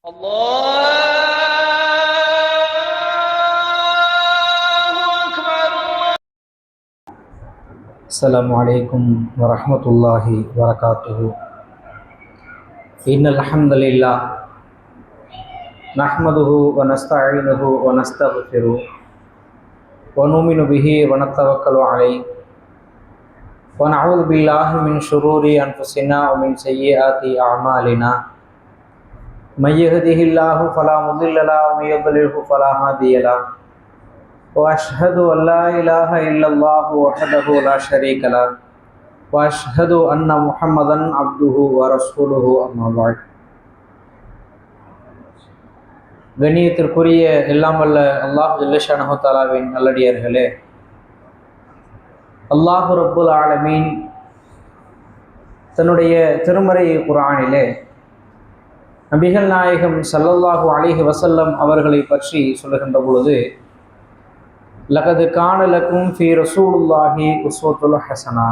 السلام عليكم ورحمة الله وبركاته. إن الحمد لله نحمده ونستعينه ونستغفره ونؤمن به ونتوكل عليه ونعوذ بالله من شرور أنفسنا ومن سيئات أعمالنا. من يهده الله فلا مضل له ومن يضلله فلا هادي له. وأشهد أن لا إله إلا الله وحده لا شريك له وأشهد أن محمدا عبده ورسوله أما بعد. கண்ணியத்திற்குரிய எல்லாம் வல்ல அல்லாஹ் ஜல்ல ஷானஹு தஆலாவின் நல்லடியார்களே, அல்லாஹ் ரப்புல் ஆலமீன் தன்னுடைய திருமறை குர்ஆனிலே நபிகள் நாயகம் ஸல்லல்லாஹு அலைஹி வஸல்லம் அவர்களை பற்றி சொல்லுகின்ற பொழுது, லகது கான லக்கும் ஃபீ ரசூலுல்லாஹி உஸ்வத்துல் ஹஸனா,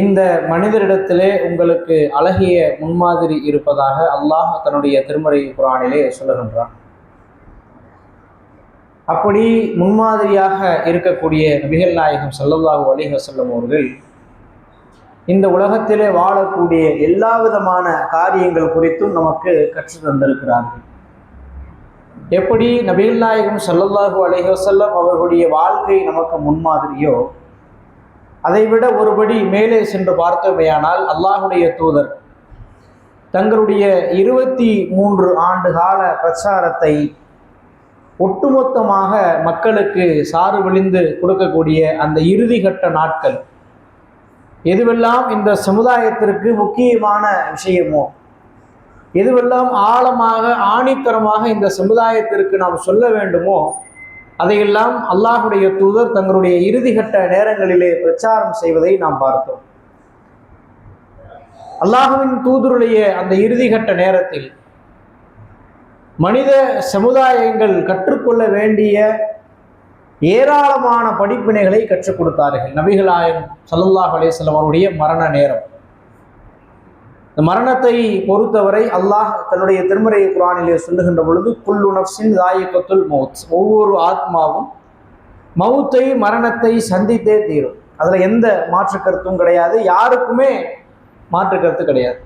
இந்த மனிதரிடத்திலே உங்களுக்கு அழகிய முன்மாதிரி இருப்பதாக அல்லாஹ் தன்னுடைய திருமறை குர்ஆனிலே சொல்லுகின்றான். அப்படி முன்மாதிரியாக இருக்கக்கூடிய நபிகள் நாயகம் ஸல்லல்லாஹு அலைஹி வஸல்லம் அவர்கள் இந்த உலகத்திலே வாழக்கூடிய எல்லா விதமான காரியங்கள் குறித்தும் நமக்கு கற்று தந்திருக்கிறார்கள். எப்படி நபிகள் நாயகம் ஸல்லல்லாஹு அலைஹி வஸல்லம் அவர்களுடைய வாழ்க்கை நமக்கு முன்மாதிரியோ, அதைவிட ஒருபடி மேலே சென்று பார்த்தோமேயானால் அல்லாஹுடைய தூதர் தங்களுடைய 23 ஆண்டு கால பிரச்சாரத்தை ஒட்டுமொத்தமாக மக்களுக்கு சாறு விழிந்து கொடுக்கக்கூடிய அந்த இறுதிகட்ட நாட்கள், எதுவெல்லாம் இந்த சமுதாயத்திற்கு முக்கியமான விஷயமோ, எதுவெல்லாம் ஆழமாக ஆணித்தரமாக இந்த சமுதாயத்திற்கு நாம் சொல்ல வேண்டுமோ, அதையெல்லாம் அல்லாஹுடைய தூதர் தங்களுடைய இறுதிகட்ட நேரங்களிலே பிரச்சாரம் செய்வதை நாம் பார்த்தோம். அல்லாஹுவின் தூதருடைய அந்த இறுதிகட்ட நேரத்தில் மனித சமுதாயங்கள் கற்றுக்கொள்ள வேண்டிய ஏராளமான படிப்பினைகளை கற்றுக் கொடுத்தார்கள். நபிகள் நாயகம் ஸல்லல்லாஹு அலைஹி வஸல்லம் அவருடைய மரண நேரம், இந்த மரணத்தை பொறுத்தவரை அல்லாஹ் தன்னுடைய திருமறை குர்ஆனிலே சொல்லுகின்ற பொழுது, குல்லு நஃப்ஸின் ஸாயிகத்துல் மௌத், ஒவ்வொரு ஆத்மாவும் மௌத்தை மரணத்தை சந்தித்தே தீரும். அதில் எந்த மாற்று கருத்தும் கிடையாது, யாருக்குமே மாற்று கருத்து கிடையாது.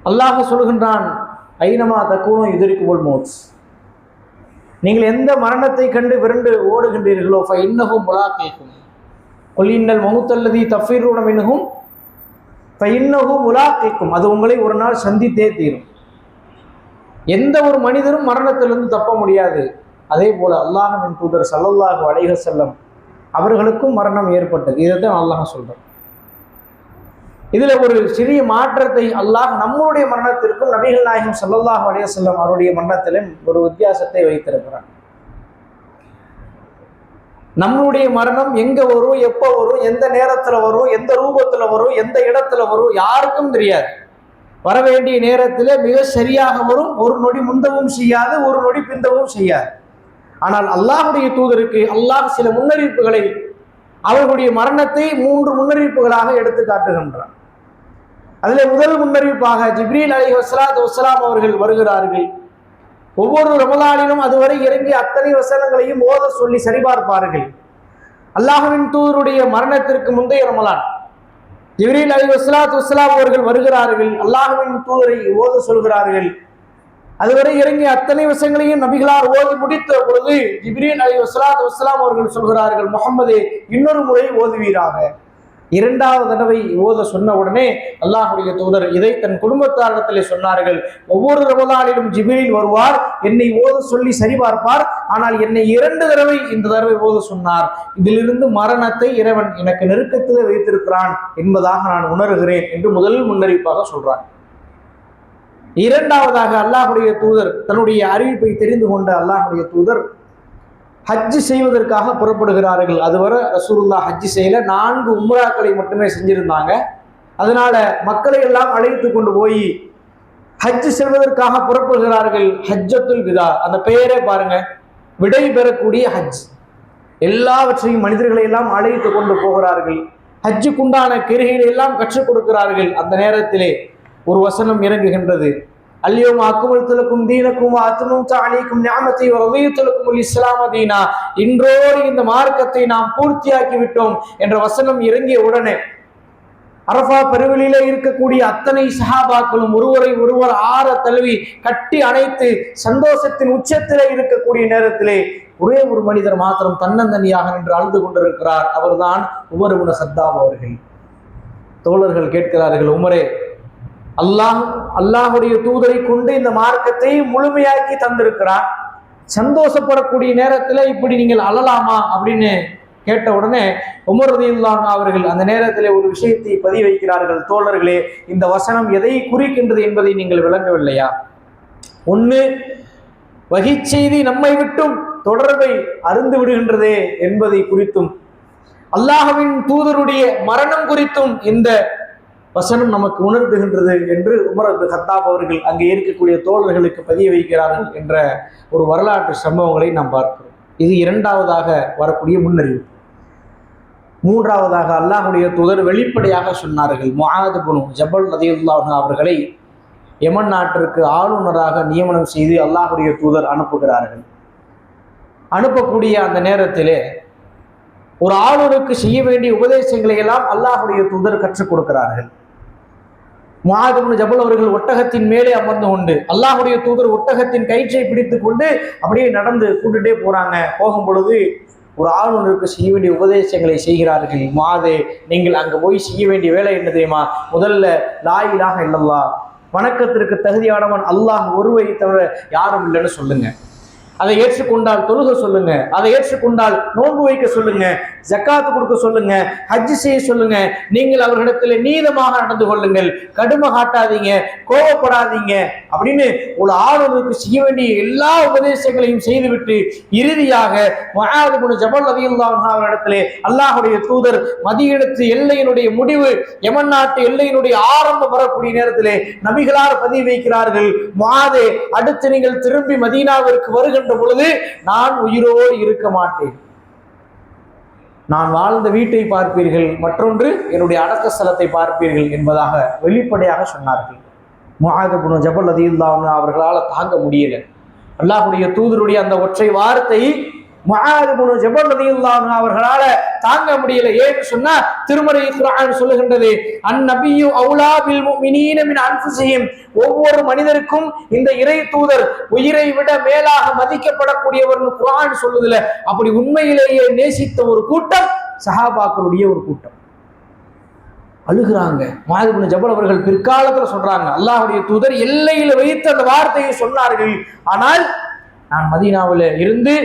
அல்லாஹ் சொல்கின்றான், ஐனமா தக்கூனும் யுத்ரிக்குமுல் மௌத், நீங்கள் எந்த மரணத்தை கண்டு விரண்டு ஓடுகின்றீர்களோ ஃபஇன்னஹு முலாக்கீக்கும் குல் இன்னல் மௌத்தல்லதீ தஃபிரூன மின்ஹு ஃபஇன்னஹு முலாக்கீக்கும், அது உங்களை ஒரு நாள் சந்தித்தே தீரும். எந்த ஒரு மனிதரும் மரணத்திலிருந்து தப்ப முடியாது. அதே போல அல்லாஹ்வின் தூதர் ஸல்லல்லாஹு அலைஹி வஸல்லம் அவர்களுக்கும் மரணம் ஏற்பட்டது. இதைத்தான் அல்லாஹ் சொல்றான். இதுல ஒரு சிறிய மாற்றத்தை அல்லாஹ் நம்முடைய மரணத்திற்கும் நபிகள் நாயகம் ஸல்லல்லாஹு அலைஹி வஸல்லம் அவருடைய மரணத்திலும் ஒரு வித்தியாசத்தை வைத்திருக்கிறான். நம்மளுடைய மரணம் எங்க வரும், எப்போ வரும், எந்த நேரத்துல வரும், எந்த ரூபத்துல வரும், எந்த இடத்துல வரும், யாருக்கும் தெரியாது. வர வேண்டிய நேரத்தில் மிக சரியாக வரும், ஒரு நொடி முந்தவும் செய்யாது, ஒரு நொடி பிந்தவும் செய்யாது. ஆனால் அல்லாஹுடைய தூதருக்கு அல்லாஹ் சில முன்னறிவிப்புகளை, அவர்களுடைய மரணத்தை 3 முன்னறிவிப்புகளாக எடுத்து காட்டுகின்றார். அதில் முதல் முன்னறிவிப்பாக ஜிப்ரீல் அலைஹிஸ்ஸலாத்து வஸ்ஸலாம் அவர்கள் வருகிறார்கள். ஒவ்வொரு ரமலானிலும் அதுவரை இறங்கிய அத்தனை வசனங்களையும் ஓத சொல்லி சரிபார்ப்பார்கள். அல்லாஹ்வின் தூதருடைய மரணத்திற்கு முந்தைய ரமலான் ஜிப்ரீல் அலைஹிஸ்ஸலாத்து வஸ்ஸலாம் அவர்கள் வருகிறார்கள், அல்லாஹ்வின் தூதரை ஓத சொல்கிறார்கள். அதுவரை இறங்கிய அத்தனை வசனங்களையும் நபிகளார் ஓதி முடித்த பொழுது ஜிப்ரீல் அலைஹிஸ்ஸலாத்து வஸ்ஸலாம் அவர்கள் சொல்கிறார்கள், முஹம்மதே இன்னொரு முறை ஓதுவீராக. 2வது தடவை ஓத சொன்ன உடனே அல்லாஹுடைய தூதர் இதை தன் குடும்பத்தாரிடத்திலே சொன்னார்கள். ஒவ்வொரு ரமலானிலும் ஜிப்ரீல் வருவார், என்னை ஓத சொல்லி சரிபார்ப்பார், ஆனால் என்னை 2 தடவை இந்த தடவை ஓத சொன்னார். இதிலிருந்து மரணத்தை இறைவன் எனக்கு நெருக்கத்திலே வைத்திருக்கிறான் என்பதாக நான் உணர்கிறேன் என்று முதல் முன்னறிவிப்பாக சொல்றார். 2வதாக அல்லாஹுடைய தூதர் தன்னுடைய அறிவிப்பை தெரிந்து கொண்ட அல்லாஹுடைய தூதர் ஹஜ் செய்வதற்காக புறப்படுகிறார்கள். அதுவரை ரசூலுல்லாஹ் ஹஜ் செய்யல, 4 உம்ராக்களை மட்டுமே செஞ்சிருந்தாங்க. அதனால மக்களை எல்லாம் அழைத்து கொண்டு போய் ஹஜ் செல்வதற்காக புறப்படுகிறார்கள். ஹஜ்ஜத்துல் விதா, அந்த பெயரே பாருங்க, விடை பெறக்கூடிய ஹஜ். எல்லாவற்றையும் மனிதர்களை எல்லாம் அழைத்து கொண்டு போகிறார்கள். ஹஜ்ஜுக்குண்டான கிரிகைகளை எல்லாம் கற்றுக் கொடுக்கிறார்கள். அந்த நேரத்திலே ஒரு வசனம் இறங்குகின்றது. அல்யௌம அக்மல்து லக்கும் தீனக்கும் வ அத்மம்து அலைக்கும் நிஅமதி வ ரதீது லக்குமுல் இஸ்லாம தீனா, இன்றோடு இந்த மார்க்கத்தை நாம் பூர்த்தியாக்கி விட்டோம் என்ற வசனம் இறங்கிய உடனே அரஃபா பெருவெளியிலே இருக்கக்கூடிய அத்தனை சஹாபாக்களும் ஒருவரை ஒருவர் ஆற தழுவி கட்டி அணைத்து சந்தோஷத்தின் உச்சத்திலே இருக்கக்கூடிய நேரத்திலே ஒரே ஒரு மனிதர் மாத்திரம் தன்னந்தனியாக நின்று அழுது கொண்டிருக்கிறார். அவர்தான் உமர் இப்னு கத்தாப் அவர்கள். தோழர்கள் கேட்கிறார்கள், உமரே, அல்லாஹுடைய தூதரை கொண்டு இந்த மார்க்கத்தை முழுமையாக்கி தந்திருக்கிறார், சந்தோஷப்படக்கூடிய நேரத்தில் இப்படி நீங்கள் அழலாமா அப்படின்னு கேட்ட உடனே உமர் ரலியல்லாஹு அன்ஹு அவர்கள் அந்த நேரத்தில் ஒரு விஷயத்தை பதிய வைக்கிறார்கள். தோழர்களே, இந்த வசனம் எதை குறிக்கின்றது என்பதை நீங்கள் விளங்கவில்லையா? ஒன்று, வஹீச் செய்தி நம்மை விட்டும் தொடர்பை அருந்து விடுகின்றதே என்பதை குறித்தும், அல்லாஹ்வின் தூதருடைய மரணம் குறித்தும் இந்த வசனம் நமக்கு உணர்த்துகின்றது என்று உமர் இப்னு கத்தாப் அவர்கள் அங்கே இருக்கக்கூடிய தோழர்களுக்கு பதிய வைக்கிறார்கள் என்ற ஒரு வரலாற்று சம்பவங்களை நாம் பார்க்கிறோம். இது இரண்டாவதாக வரக்கூடிய முன்னறிவு. மூன்றாவதாக அல்லாஹ்வுடைய தூதர் வெளிப்படையாக சொன்னார்கள், முஆத் இப்னு ஜபல் ரலியல்லாஹு அன்ஹு அவர்களை யமன் நாட்டிற்கு ஆளுநராக நியமனம் செய்து அல்லாஹ்வுடைய தூதர் அனுப்புகிறார்கள். அனுப்பக்கூடிய அந்த நேரத்திலே ஒரு ஆளுநருக்கு செய்ய வேண்டிய உபதேசங்களை எல்லாம் அல்லாஹ்வுடைய தூதர் கற்றுக் கொடுக்கிறார்கள். முஆத் இப்னு ஜபல் அவர்கள் ஒட்டகத்தின் மேலே அமர்ந்து கொண்டு அல்லாஹ்வுடைய தூதர் ஒட்டகத்தின் கயிற்றை பிடித்து கொண்டு அப்படியே நடந்து கூட்டுட்டே போறாங்க. போகும் பொழுது ஒரு ஆளுநருக்கு செய்ய வேண்டிய உபதேசங்களை செய்கிறார்கள். முஆதே, நீங்கள் அங்கே போய் செய்ய வேண்டிய வேலை என்ன தெரியுமா? முதல்ல லா இலாஹ இல்லல்லாஹ், வணக்கத்திற்கு தகுதியானவன் அல்லாஹ் ஒருவரை தவிர யாரும் இல்லைன்னு சொல்லுங்க. அதை ஏற்றுக்கொண்டால் தொழுக சொல்லுங்க, அதை ஏற்றுக்கொண்டால் நோன்பு வைக்க சொல்லுங்க, ஜக்காத்து கொடுக்க சொல்லுங்க, ஹஜ் செய்ய சொல்லுங்க. நீங்கள் அவர்களிடத்தில் நீதமாக நடந்து கொள்ளுங்கள், கடுமை காட்டாதீங்க, கோபப்படாதீங்க அப்படின்னு ஒரு ஆளுநருக்கு செய்ய வேண்டிய எல்லா உபதேசங்களையும் செய்துவிட்டு இறுதியாக முஆத் இப்னு ஜபல் ரலியல்லாஹு அன்ஹு அவர்களிடத்திலே அல்லாஹ்வுடைய தூதர் மதீனத்து எல்லையினுடைய முடிவு, யமன் நாட்டு எல்லையினுடைய ஆரம்பம் வரக்கூடிய நேரத்திலே நபிகளார் பதிவு வைக்கிறார்கள், முஆதே, அடுத்து நீங்கள் திரும்பி மதீனாவிற்கு வருகின்ற பொழுது நான் உயிரோடு இருக்க மாட்டேன். நான் வாழ்ந்த வீட்டை பார்ப்பீர்கள், மற்றொன்று என்னுடைய அடக்க ஸ்தலத்தை பார்ப்பீர்கள் என்பதாக வெளிப்படையாக சொன்னார்கள். முஆத் இப்னு ஜபல் ரலியல்லாஹு அன்ஹு அவர்களால் தாங்க முடியல. அல்லாஹ்வுடைய தூதருடைய அந்த ஒற்றை வார்த்தை முஆத் இப்னு ஜபல் ரலியல்லாஹு அன்ஹு அவர்களால தாங்க முடியல. ஏன்னு சொன்னா திருமறை குர்ஆன் சொல்லுகின்றது, அந்நபியு அவுலா பில் முஃமினீன மின் அன்ஃபுஸிஹிம், ஒவ்வொரு மனிதருக்கும் இந்த இறை தூதர் உயிரை விட மேலாக மதிக்கப்படக்கூடியவர்னு குர்ஆன் சொல்லுதுல. அப்படி உண்மையிலேயே நேசித்த ஒரு கூட்டம் சஹாபாக்களுடைய ஒரு கூட்டம். அழுகிறாங்க. முஆத் இப்னு ஜபல் அவர்கள் பிற்காலத்தில் சொல்றாங்க, அல்லாஹ்வுடைய தூதர் எல்லையில் வைத்து அந்த வார்த்தையை சொன்னார்கள், ஆனால் நான் மதீனாவில் இருந்து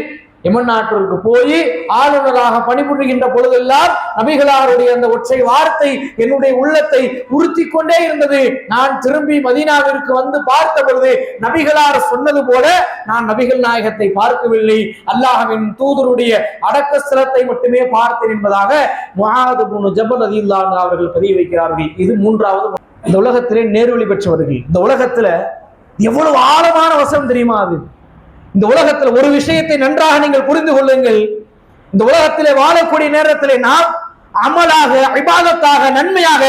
யமன் நாட்டிற்கு போய் ஆளுநராக பணிபுரிகின்ற பொழுதெல்லாம் நபிகளாருடைய அந்த ஒற்றை வார்த்தை என்னுடைய உள்ளத்தை உறுத்தி கொண்டே இருந்தது. நான் திரும்பி மதீனாவிற்கு வந்து பார்த்த பொழுது நபிகளார் சொன்னது போல நான் நபிகள் நாயகத்தை பார்க்கவில்லை, அல்லாஹ்வின் தூதருடைய அடக்க ஸ்தலத்தை மட்டுமே பார்த்தேன் என்பதாக முஆத் இப்னு ஜபல் ரலியல்லாஹு அன்ஹு அவர்கள் பதிவு வைக்கிறார்கள். இது மூன்றாவது. இந்த உலகத்திலே நேர்வழி பெற்றவர்கள். இந்த உலகத்துல எவ்வளவு ஆழமான வசனம் தெரியுமா? அது இந்த உலகத்தில் ஒரு விஷயத்தை நன்றாக நீங்கள் புரிந்து கொள்ளுங்கள். இந்த உலகத்திலே வாழக்கூடிய நேரத்திலே நாம் அமலாக, இபாதத்தாக, நன்மையாக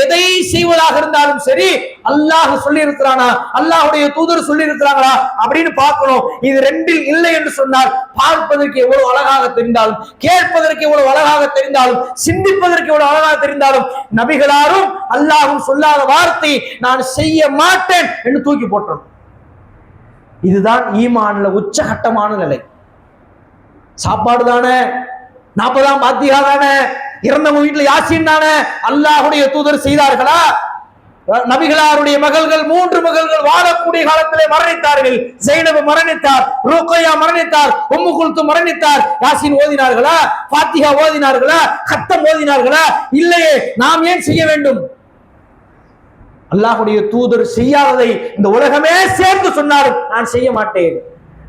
எதை செய்வதாக இருந்தாலும் சரி, அல்லாஹ் சொல்லி இருக்கிறானா, அல்லாஹ்வுடைய தூதர் சொல்லி இருக்கிறாங்களா அப்படின்னு பார்க்கணும். இது ரெண்டில் இல்லை என்று சொன்னால் பார்ப்பதற்கு எவ்வளவு அழகாக தெரிந்தாலும், கேட்பதற்கு எவ்வளவு அழகாக தெரிந்தாலும், சிந்திப்பதற்கு எவ்வளவு அழகாக தெரிந்தாலும், நபிகளாரும் அல்லாஹ்வும் சொல்லாத வார்த்தை நான் செய்ய மாட்டேன் என்று தூக்கி போட்டோம். இதுதான் ஈமான்ல உச்சகட்டமான நிலை. சாப்பாடு தானே, 40ஆம் பாத்தியா தானே, இறந்தவங்க வீட்டுல யாசின் தானே, அல்லாஹ்வுடைய தூதர் செய்தார்களா? நபிகளாருடைய மகள்கள் 3 மகள்கள் வாழக்கூடிய காலத்திலே மரணித்தார்கள். ஜைனப் மரணித்தார், ருக்கையா மரணித்தார், உம்மு குல்தும் மரணித்தார். யாசின் ஓதினார்களா? ஃபாத்திஹா ஓதினார்களா? கத்தம் ஓதினார்களா? இல்லையே. நாம் ஏன் செய்ய வேண்டும்? அல்லாஹ்வுடைய தூதர் செய்யாததை இந்த உலகமே சேர்ந்து சொன்னாலும் நான் செய்ய மாட்டேன்.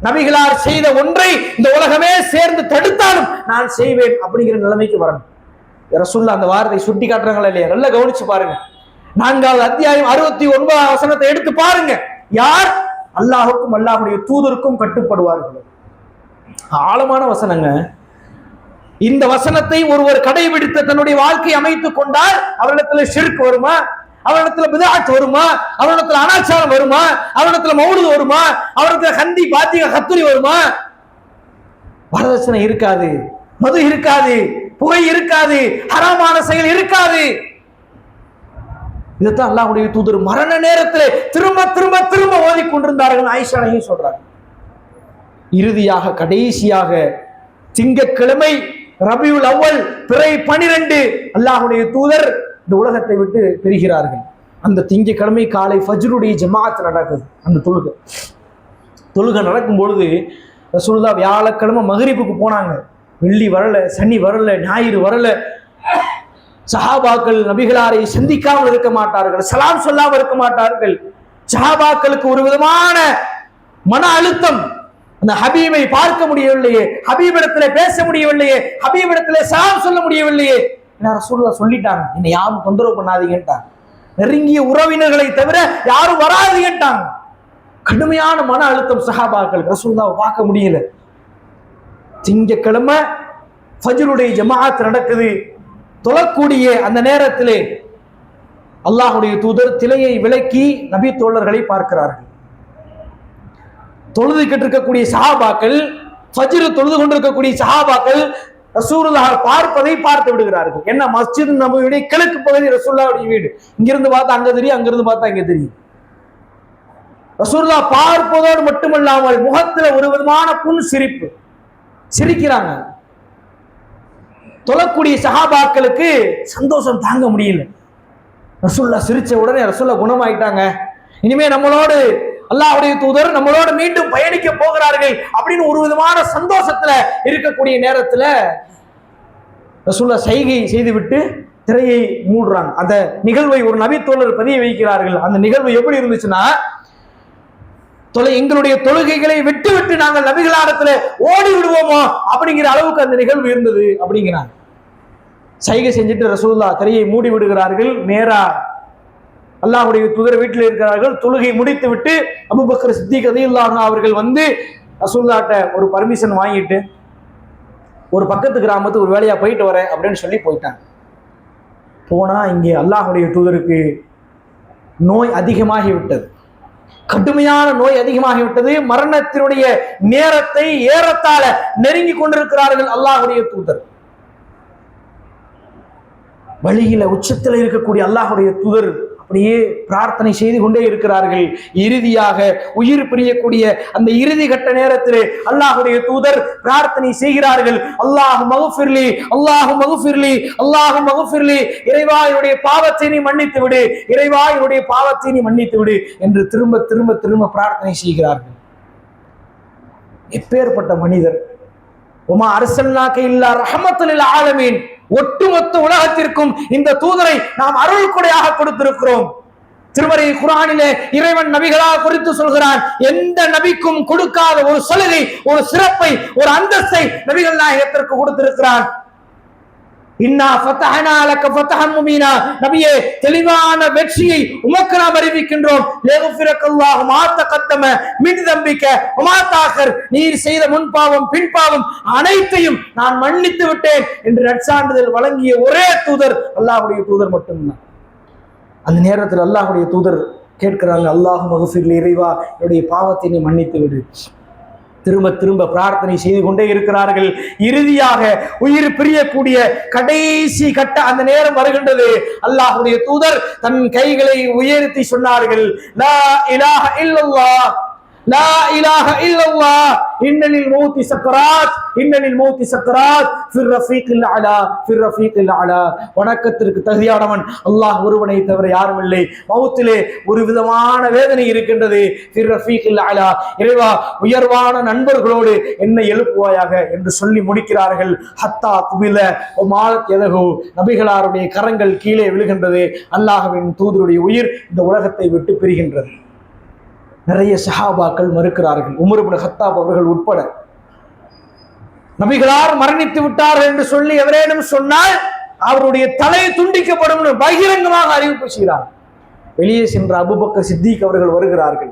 நபிகளார் செய்த ஒன்றை இந்த உலகமே சேர்ந்து தடுத்தாலும் நான் செய்வேன் அப்படிங்கிற நிலைமைக்கு வரணும். ரசூலுல்லாஹ் அந்த வார்த்தை சுட்டி காட்டுறாங்களா இல்லையா? நல்லா கவனிச்சு பாருங்க. 4வது அத்தியாயம் 69ஆம் வசனத்தை எடுத்து பாருங்க. யார் அல்லாஹ்வுக்கும் அல்லாஹ்வுடைய தூதருக்கும் கட்டுப்படுவார்கள். ஆழமான வசனங்க. இந்த வசனத்தை ஒருவர் கடைபிடித்து தன்னுடைய வாழ்க்கை அமைத்துக் கொண்டால் அவரிடத்துல ஷிர்க் வருமா? அவனிடத்துல பிதாத் வருமா, அவனிடத்துல அனாச்சாரம் வருமா, அவனிடத்துல மௌலிது வருமா, அவனிடத்துல ஹந்தி பாத்திக கத்துரி வருமா? வரதட்சணை இருக்காது, மது இருக்காது, புகை இருக்காது, ஹராமான செயல் இருக்காது. இதைத்தான் அல்லாஹ்வுடைய தூதர் மரண நேரத்தில் திரும்ப திரும்ப திரும்ப ஓதிக்கொண்டிருந்தார்கள். ஆயிஷா நாயகி சொல்றாங்க. இறுதியாக கடைசியாக திங்கட்கிழமை ரபியுல் அவ்வல் பிறை 12 அல்லாஹ்வுடைய தூதர் இந்த உலகத்தை விட்டு பிரிகிறார்கள். அந்த திங்கட்கிழமை காலை ஃபஜ்ருடைய ஜமாஅத் நடக்குது. அந்த தொழுகை நடக்கும் பொழுது ரசூலுல்லாஹ் வியாழக்கிழமை மகரிபுக்கு போனாங்க. வெள்ளி வரல, சனி வரல, ஞாயிறு வரல. சஹாபாக்கள் நபிகளாரை சந்திக்காமல் இருக்க மாட்டார்கள், சலாம் சொல்லாமல் இருக்க மாட்டார்கள். சஹாபாக்களுக்கு ஒரு விதமான மன அழுத்தம். அந்த ஹபீபை பார்க்க முடியவில்லையே, ஹபீபிடத்திலே பேச முடியவில்லையே, ஹபீபிடத்திலே சலாம் சொல்ல முடியவில்லையே. ரசூலுல்லாஹ் சொல்லிட்டாங்க, என்னை யாரும் தொந்தரவு பண்ணாதீங்கன்ட்டாங்க. நெருங்கிய உறவினர்களை தவிர யாரும் வராதீங்கன்ட்டாங்க. கடுமையான மன அழுத்தம் சஹாபாக்கள். ரசூலுல்லாஹ் பார்க்க முடியல. திங்கட்கிழமை ஃபஜ்ருடைய ஜமாஅத் நடக்குது. தொழக்கூடிய அந்த நேரத்திலே அல்லாஹ்வுடைய தூதர் திலையை விலக்கி நபி தோழர்களை பார்க்கிறார்கள். தொழுதுகிட்டு இருக்கக்கூடிய சஹாபாக்கள், ஃபஜ்ர் தொழுது கொண்டிருக்கக்கூடிய சஹாபாக்கள் ரசூலுல்லாஹ் பார்ப்பதை பார்த்து விடுகிறார்கள். என்ன, மஸ்ஜித் நபவியுடைய கிழக்கு பகுதி ரசூலுல்லாஹ்வுடைய வீடு. இங்கிருந்து பார்த்தா அங்க தெரியும், அங்கிருந்து பார்த்தா இங்க தெரியும். ரசூலுல்லாஹ் பார்ப்பதோடு மட்டுமல்லாமல் முகத்துல ஒரு விதமான புன் சிரிப்பு, சிரிக்கிறாங்க. தொழக்கூடிய சஹாபாக்களுக்கு சந்தோஷம் தாங்க முடியல. ரசூலுல்லாஹ் சிரிச்ச உடனே ரசூலுல்லாஹ் குணமாயிட்டாங்க. இனிமே நம்மளோடு அல்லாஹ்வுடைய தூதர் நம்மளோடு மீண்டும் பயணிக்க போகிறார்கள் அப்படின்னு ஒரு விதமான சந்தோஷத்துல இருக்கக்கூடிய நேரத்துல ரசூலுல்லாஹ் சைகை செய்துவிட்டு திரையை மூடுறாங்க. அந்த நிகழ்வை ஒரு நபி தோழர் பதிய வைக்கிறார்கள். அந்த நிகழ்வு எப்படி இருந்துச்சுன்னா, எங்களுடைய தொழுகைகளை விட்டு விட்டு நாங்கள் நபிகளாரிடத்துல ஓடி விடுவோமோ அப்படிங்கிற அளவுக்கு அந்த நிகழ்வு இருந்தது அப்படிங்கிறாங்க. சைகை செஞ்சுட்டு ரசூலுல்லாஹ் திரையை மூடி விடுகிறார்கள். நேரா அல்லாஹ்வுடைய தூதர் வீட்டில் இருக்கிறார்கள். தொழுகை முடித்து விட்டு அபூபக்கர் சித்திக் ரலியல்லாஹு அன்ஹு அவர்கள் வந்து ரசூலுல்லாஹ்ட்ட ஒரு பர்மிஷன் வாங்கிட்டு ஒரு பக்கத்து கிராமத்துக்கு ஒரு வேலையா போயிட்டு வரேன் அப்படின்னு சொல்லி போயிட்டாங்க. போனா இங்கே அல்லாஹ்வுடைய தூதருக்கு நோய் அதிகமாகி விட்டது, கடுமையான நோய் அதிகமாகிவிட்டது. மரணத்தினுடைய நேரத்தை ஏறத்தாழ நெருங்கி கொண்டிருக்கிறார்கள் அல்லாஹ்வுடைய தூதர். வழியில உச்சத்தில் இருக்கக்கூடிய அல்லாஹ்வுடைய தூதர் அப்படியே பிரார்த்தனை செய்து கொண்டே இருக்கிறார்கள். இறுதியாக உயிர் பிரியக்கூடிய அந்த இறுதி கட்ட நேரத்திலே அல்லாஹ்வுடைய தூதர் பிரார்த்தனை செய்கிறார்கள். அல்லாஹ் மக்ஃபிர்லி, அல்லாஹ் மக்ஃபிர்லி, அல்லாஹ் மக்ஃபிர்லி, இறைவா என்னுடைய பாவத்தை நீ மன்னித்து விடு, இறைவா என்னுடைய பாவத்தை நீ மன்னித்து விடு என்று திரும்ப திரும்ப திரும்ப பிரார்த்தனை செய்கிறார்கள். எப்பேற்பட்ட மனிதர்! உமா அர்சல்னாக இல்லா ரஹ்மத்துல் லில் ஆலமீன், ஒட்டுமொத்த உலகத்திற்கும் இந்த தூதரை நாம் அருள் கொடையாக கொடுத்திருக்கிறோம். திருமறை குர்ஆனிலே இறைவன் நபிகளாக குறித்து சொல்கிறான். எந்த நபிக்கும் கொடுக்காத ஒரு சலுகை, ஒரு சிறப்பை, ஒரு அந்தஸ்தை நபிகள் நாயகத்திற்கு கொடுத்திருக்கிறான். இன்னா ஃபதஹனா லக ஃபதஹம் முபீனா, நபியே தெளிவான வெற்றியை உமக்கு நாம் அறிவிக்கின்றோம். லயக்ஃபிரக்கல்லாஹு மா தகத்தம மின் தம்பிக வமா தாகர், நீர் செய்த முன்பாவம் பின்பாவம் அனைத்தையும் நான் மன்னித்து விட்டேன் என்று நற்சான்றிதழ் வழங்கிய ஒரே தூதர் அல்லாஹ்வுடைய தூதர் மட்டும்தான். அந்த நேரத்தில் அல்லாஹ்வுடைய தூதர் கேட்கிறாங்க, அல்லாஹ் மக்ஃபிர்லி, இறைவா என்னுடைய பாவத்தை நீ மன்னித்து விடு. திரும்ப திரும்ப பிரார்த்தனை செய்து கொண்டே இருக்கிறார்கள். இறுதியாக உயிர் பிரியக்கூடிய கடைசி கட்ட அந்த நேரம் வருகின்றது. அல்லாஹ்வுடைய தூதர் தன் கைகளை உயர்த்தி சொன்னார்கள், லா இலாஹ இல்லல்லாஹ், லா இலாஹ இல்லல்லாஹ், இன்னலில் மௌத்தி சக்கராத், இன்னலில் மௌத்தி சக்கராத், ஃபிர் ரஃபீகில் அலா, ஃபிர் ரஃபீகில் அலா. வணக்கத்திற்கு தகுதியானவன் அல்லாஹ் ஒருவனை தவிர யாரும் இல்லை. மௌத்திலே ஒரு விதமான வேதனை இருக்கின்றது. ஃபிர் ரஃபீகில் அலா, இறைவா உயர்வான நண்பர்களோடு என்னை எழுப்புவாயாக என்று சொல்லி முடிக்கிறார்கள். ஹத்தா குபில மாலத் யதஹு, நபிகளாருடைய கரங்கள் கீழே விழுகின்றது. அல்லாஹ்வின் தூதருடைய உயிர் இந்த உலகத்தை விட்டு பிரிகின்றது. நிறைய சஹாபாக்கள் மறுக்கிறார்கள், உமர் இப்னு கத்தாப் அவர்கள் உட்பட. நபிகளார் மரணித்து விட்டார்கள் என்று சொல்லி எவரேனும் சொன்னால் அவருடைய தலை துண்டிக்கப்படும் பகிரங்கமாக அறிவிப்பு செய்கிறார். வெளியே சென்ற அபூபக்கர் சித்திக் அவர்கள் வருகிறார்கள்.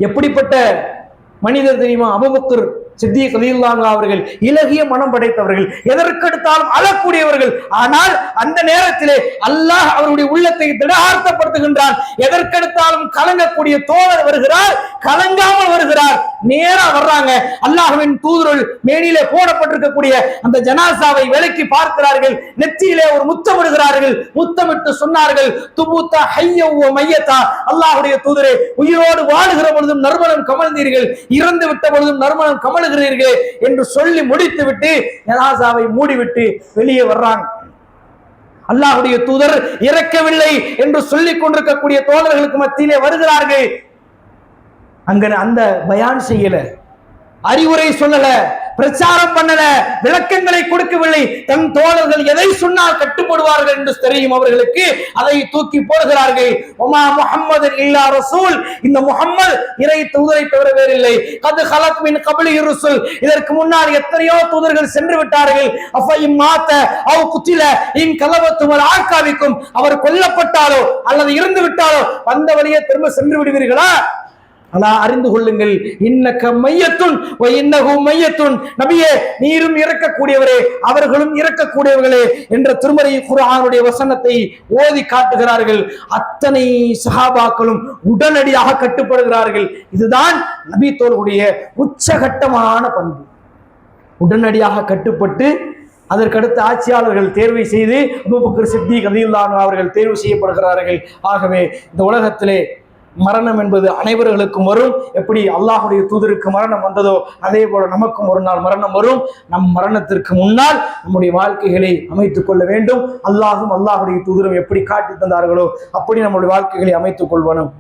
எப்படிப்பட்ட மனிதர் தெரியுமா? அபூபக்கர் சித்திக் ரலியல்லாஹு அன்ஹு அவர்கள் இலகிய மனம் படைத்தவர்கள், எதற்கெடுத்தாலும் அழக்கூடியவர்கள். ஆனால் அந்த நேரத்திலே அல்லாஹ் அவருடைய உள்ளத்தை திடகார்த்தப்படுத்துகின்றான். எதற்கெடுத்தாலும் கலங்கக்கூடிய தோழர் வருகிறார், கலங்காமல் வருகிறார். நேரா வர்றாங்க. அல்லாஹ்வின் தூதர்கள் மேனிலே போடப்பட்டிருக்கக்கூடிய அந்த ஜனாசாவை விலக்கி பார்க்கிறார்கள். நெற்றியிலே ஒரு முத்தமிடுகிறார்கள். முத்தமிட்டு சொன்னார்கள், துபுத்த ஹய்ய வ மையத்தா, அல்லாஹ்வுடைய தூதரே, உயிரோடு வாழுகிற பொழுதும் நறுமணம் கமழ்ந்தீர்கள், இறந்து விட்ட பொழுதும் நறுமணம் கமழுகிறீர்கள் என்று சொல்லி முடித்து விட்டு ஜனாசாவை மூடிவிட்டு வெளியே வர்றாங்க. அல்லாஹ்வுடைய தூதர் இறக்கவில்லை என்று சொல்லிக் கொண்டிருக்கக்கூடிய தோழர்களுக்கு மத்தியிலே வருகிறார்கள். அங்க அந்த பயான் செய்யல, அறிவுரை சொல்லல, பிரச்சாரம் பண்ணல, விளக்கங்களை கொடுக்கவில்லை. தன் தோழர்கள் எதை சொன்னால் கட்டுப்படுவார்கள் என்று தெரியும் அவர்களுக்கு. அதை தூக்கி போடுகிறார்கள். ஒமா முஹம்மது இல்லா ரசூல், இந்த முஹம்மது இறை தூதரை தவிர வேறில்லை. கது ஹலக் மின் கப்லிஹி ருசுல், இதற்கு முன்னால் எத்தனையோ தூதர்கள் சென்று விட்டார்கள். அஃபைம் மாத்த அவ் குத்தில இன் கலவத்து வல் ஆக்காவிக்கும், அவர் கொல்லப்பட்டாலோ அல்லது இறந்து விட்டாலோ வந்த வழியே திரும்ப சென்று விடுவீர்களா? அலா, அறிந்து கொள்ளுங்கள், இன்னக மையத்துன் வ இன்னஹு மையத்துன், நபியே நீரும் இறக்கக்கூடியவரே அவர்களும் இறக்கக்கூடியவர்களே என்ற திருமறை குர்ஆனுடைய வசனத்தை ஓதி காட்டுகிறார்கள். அத்தனை சஹாபாக்களும் உடனடியாக கட்டுப்படுகிறார்கள். இதுதான் நபி தோழர்களுடைய உச்சகட்டமான பண்பு. உடனடியாக கட்டுப்பட்டு அதற்கடுத்து ஆட்சியாளர்கள் தேர்வை செய்து அபூபக்கர் சித்திக் ரலியல்லாஹு அன்ஹு அவர்கள் தேர்வு செய்யப்படுகிறார்கள். ஆகவே இந்த உலகத்திலே மரணம் என்பது அனைவர்களுக்கும் வரும். எப்படி அல்லாஹ்வுடைய தூதருக்கு மரணம் வந்ததோ அதே போல நமக்கும் ஒரு நாள் மரணம் வரும். நம் மரணத்திற்கு முன்னால் நம்முடைய வாழ்க்கைகளை அமைத்துக் கொள்ள வேண்டும். அல்லாஹும் அல்லாஹ்வுடைய தூதரும் எப்படி காட்டி தந்தார்களோ அப்படி நம்முடைய வாழ்க்கைகளை அமைத்துக் கொள்வோம்.